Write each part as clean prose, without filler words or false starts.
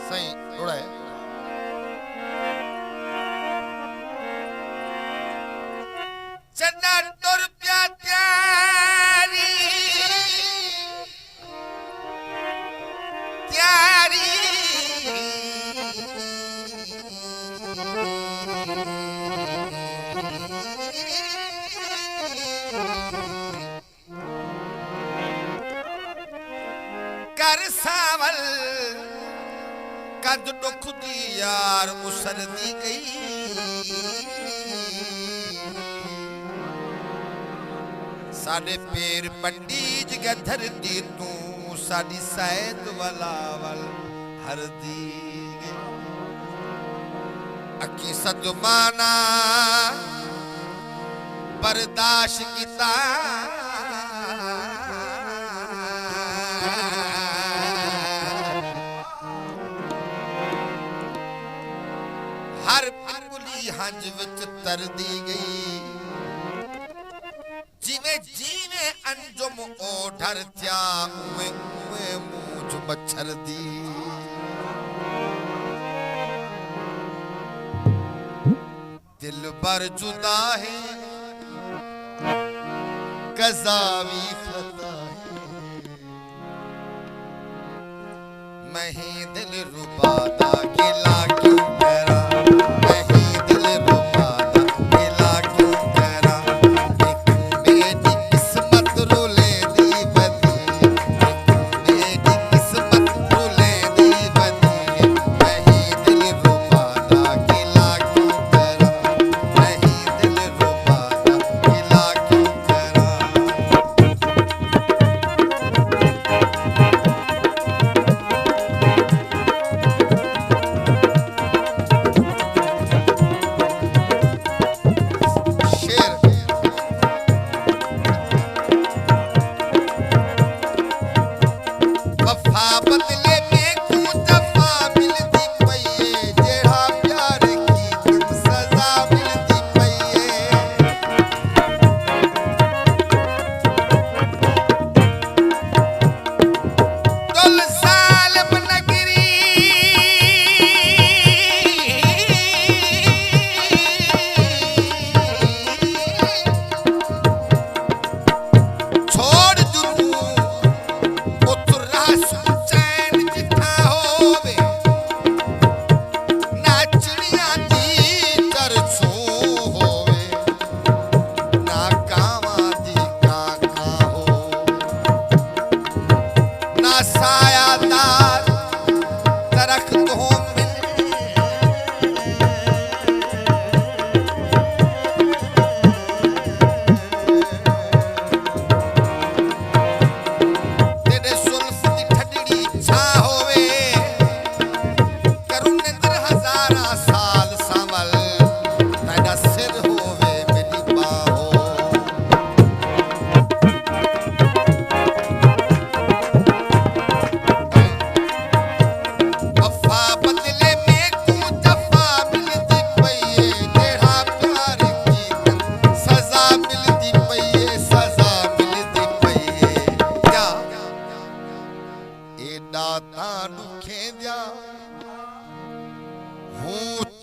सही थोड़ा है। चन्ना तुर प्या त्यारी त्यारी कर सावल कद दुख दी यार उसर दी गई साडे पैर पंडी जगह धरती तू साडी सैद वाला वल हर दी गई अकी सदमाना बर्दाश्त कीता हर पिंगुली हंज विच तर दी गई जिवे जीवे अंजुम ओ डर थिया उवे उवे मूंछ मच्छर दी दिल बर जुदा है कज़ावी खता है मैं ही दिल रुबादा गिला क्यों करा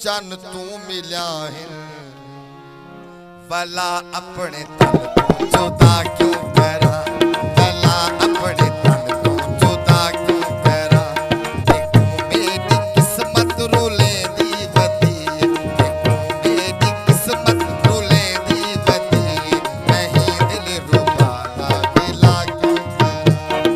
चन तू मिल्या है भला अपने तन को जुदा क्यों करा भला अपने तन को जुदा क्यों करा देखो मेरी किस्मत रोले दी बदी देखो मेरी किस्मत रोले दी बदी मैं ही दिल रुबादा गिला क्यों करा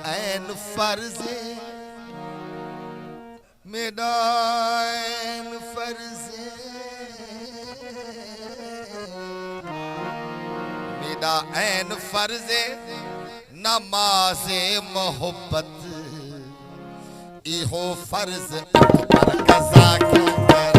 ऐन फर्ज़े मेरा ऐन फर्ज़े मेरा ऐन फर्ज़े नमाज़े मोहब्बत इहो फर्ज़ पर कज़ा क्यों करा